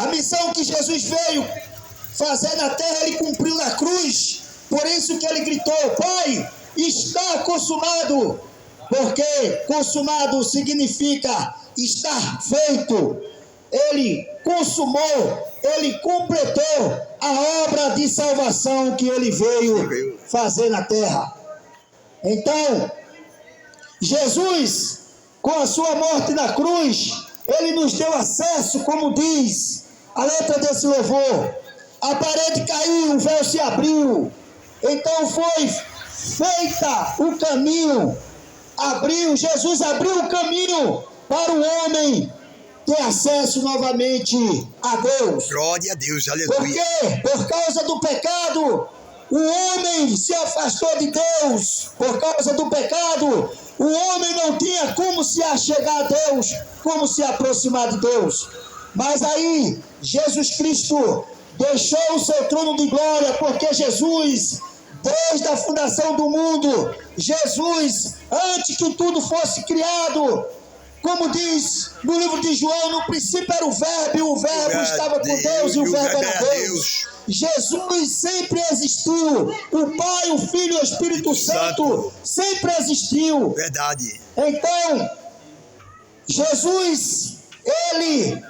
A missão que Jesus veio fazer na terra, ele cumpriu na cruz. Por isso que ele gritou: Pai, está consumado. Porque consumado significa estar feito. Ele consumou, ele completou a obra de salvação que ele veio fazer na terra. Então, Jesus, com a sua morte na cruz, ele nos deu acesso, como diz a letra desse louvor. A parede caiu, o véu se abriu. Então foi feita o caminho. Jesus abriu o caminho para o homem ter acesso novamente a Deus. Glória a Deus, aleluia. Por quê? Por causa do pecado, o homem se afastou de Deus. Por causa do pecado, o homem não tinha como se achegar a Deus, como se aproximar de Deus. Mas aí, Jesus Cristo deixou o seu trono de glória, porque Jesus, desde a fundação do mundo, Jesus, antes que tudo fosse criado, como diz no livro de João, no princípio era o Verbo, e o Verbo estava com Deus, e o Verbo era Deus. Jesus sempre existiu. O Pai, o Filho e o Espírito Santo sempre existiu. Verdade. Então, Jesus, ele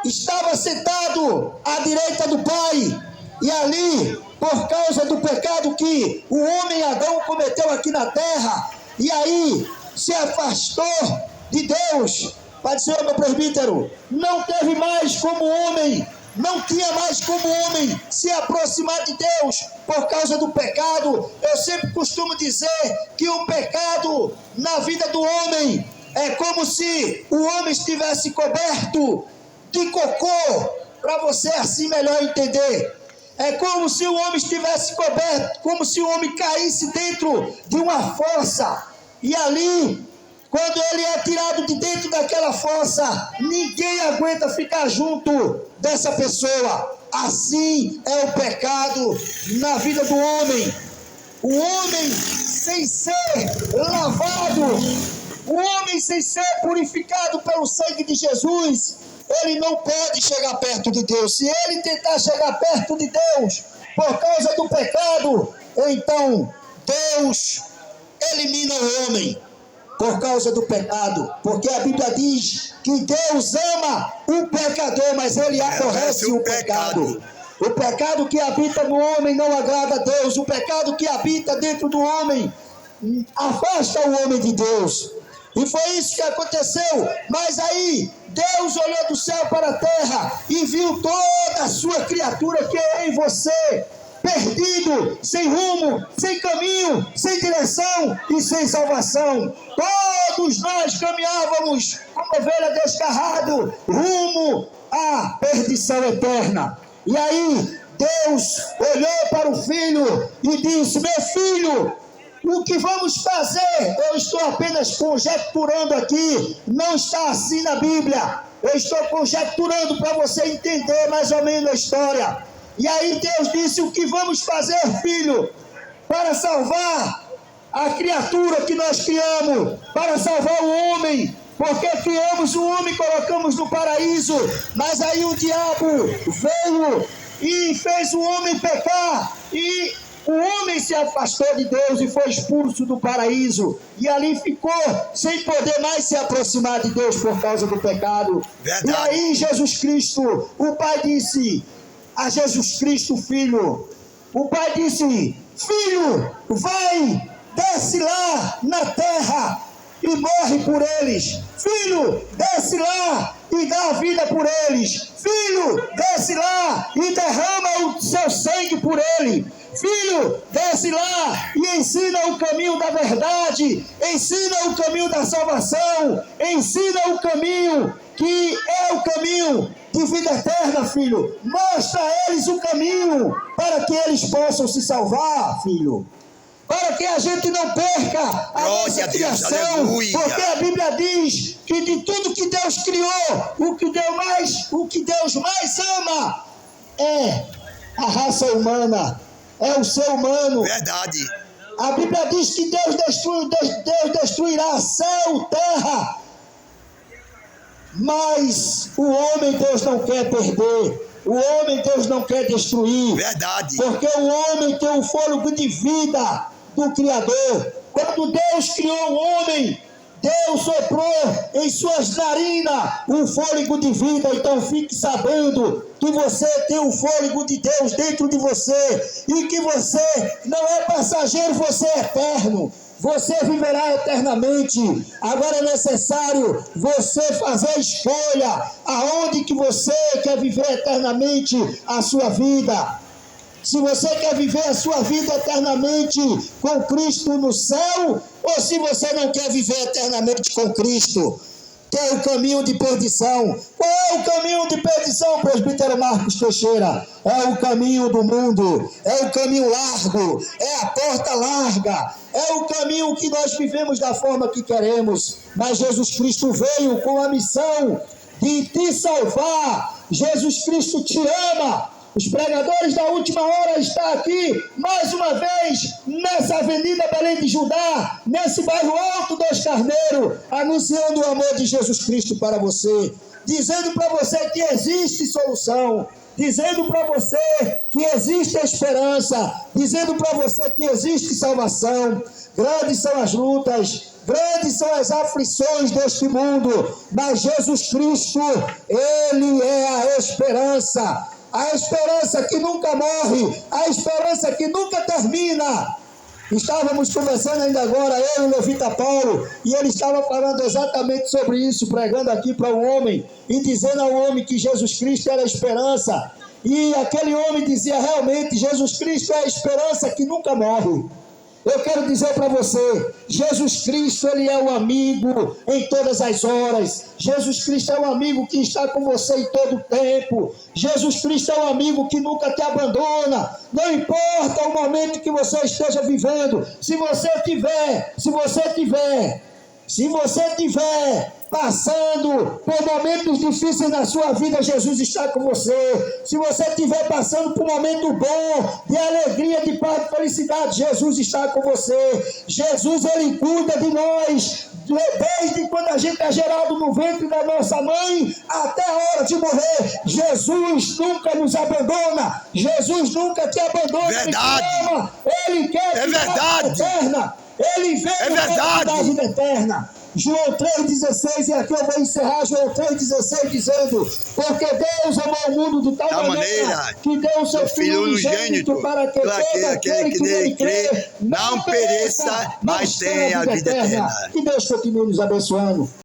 estava sentado à direita do Pai, e ali, por causa do pecado que o homem Adão cometeu aqui na terra, e aí se afastou de Deus. Pai do Senhor, meu presbítero, não teve mais como homem, não tinha mais como homem se aproximar de Deus por causa do pecado. Eu sempre costumo dizer que o pecado na vida do homem é como se o homem estivesse coberto de cocô, para você assim melhor entender. É como se o homem estivesse coberto, como se o homem caísse dentro de uma fossa, e ali, quando ele é tirado de dentro daquela fossa, ninguém aguenta ficar junto dessa pessoa. Assim é o pecado na vida do homem. O homem sem ser lavado, o homem sem ser purificado pelo sangue de Jesus, ele não pode chegar perto de Deus. Se ele tentar chegar perto de Deus por causa do pecado, então Deus elimina o homem por causa do pecado, porque a Bíblia diz que Deus ama o pecador, mas ele aborrece o pecado. O pecado que habita no homem não agrada a Deus. O pecado que habita dentro do homem afasta o homem de Deus. E foi isso que aconteceu. Mas aí Deus olhou do céu para a terra e viu toda a sua criatura, que é em você, perdido, sem rumo, sem caminho, sem direção e sem salvação. Todos nós caminhávamos como ovelha desgarrado, rumo à perdição eterna. E aí Deus olhou para o filho e disse: meu filho, o que vamos fazer? Eu estou apenas conjecturando aqui, não está assim na Bíblia. Eu estou conjecturando para você entender mais ou menos a história. E aí Deus disse: o que vamos fazer, filho, para salvar a criatura que nós criamos, para salvar o homem? Porque criamos o homem e colocamos no paraíso, mas aí o diabo veio e fez o homem pecar, e o homem se afastou de Deus e foi expulso do paraíso, e ali ficou sem poder mais se aproximar de Deus por causa do pecado. Verdade. E aí Jesus Cristo, o Pai disse a Jesus Cristo, filho, o Pai disse: filho, vai, desce lá na terra e morre por eles. Filho, desce lá e dá a vida por eles. Filho, desce lá e derrama o seu sangue por ele. Filho, desce lá e ensina o caminho da verdade, ensina o caminho da salvação, ensina o caminho que é o caminho de vida eterna, filho. Mostra a eles o caminho para que eles possam se salvar, filho. Para que a gente não perca a nossa criação, porque a Bíblia diz que de tudo que Deus criou, o que Deus mais ama é a raça humana, é o ser humano. Verdade. A Bíblia diz que Deus destruirá céu, terra, Mas o homem Deus não quer perder. O homem Deus não quer destruir. Verdade. Porque o homem tem o fôlego de vida do Criador. Quando Deus criou o homem, Deus soprou em suas narinas um fôlego de vida. Então fique sabendo que você tem o fôlego de Deus dentro de você. E que você não é passageiro, você é eterno. Você viverá eternamente. Agora é necessário você fazer a escolha aonde que você quer viver eternamente a sua vida. Se você quer viver a sua vida eternamente com Cristo no céu, ou se você não quer viver eternamente com Cristo, que é o caminho de perdição. Qual é o caminho de perdição, presbítero Marcos Teixeira? É o caminho do mundo, é o caminho largo, é a porta larga, é o caminho que nós vivemos da forma que queremos. Mas Jesus Cristo veio com a missão de te salvar. Jesus Cristo te ama. Os pregadores da última hora estão aqui, mais uma vez, nessa Avenida Belém de Judá, nesse bairro Alto dos Carneiros, anunciando o amor de Jesus Cristo para você, dizendo para você que existe solução, dizendo para você que existe esperança, dizendo para você que existe salvação. Grandes são as lutas, grandes são as aflições deste mundo, mas Jesus Cristo, Ele é a esperança. A esperança que nunca morre, a esperança que nunca termina. Estávamos conversando ainda agora, eu e o Levita Paulo, e ele estava falando exatamente sobre isso, pregando aqui para o homem, e dizendo ao homem que Jesus Cristo era a esperança. E aquele homem dizia, realmente, Jesus Cristo é a esperança que nunca morre. Eu quero dizer para você, Jesus Cristo, Ele é o amigo em todas as horas. Jesus Cristo é o amigo que está com você em todo o tempo. Jesus Cristo é o amigo que nunca te abandona. Não importa o momento que você esteja vivendo. Se você tiver passando por momentos difíceis na sua vida, Jesus está com você. Se você estiver passando por um momento bom, de alegria, de paz, de felicidade, Jesus está com você. Jesus, Ele cuida de nós, desde quando a gente é gerado no ventre da nossa mãe, até a hora de morrer. Jesus nunca nos abandona. Jesus nunca te abandona. Verdade. Ele te ama. Ele quer te dar a vida eterna. Ele veio para te dar a vida eterna. João 3,16, e aqui eu vou encerrar João 3,16 dizendo, porque Deus amou o mundo de tal maneira que deu o seu Filho unigênito para que todo aquele que nele crê não pereça, mas tenha a vida eterna. Que Deus continue nos abençoando.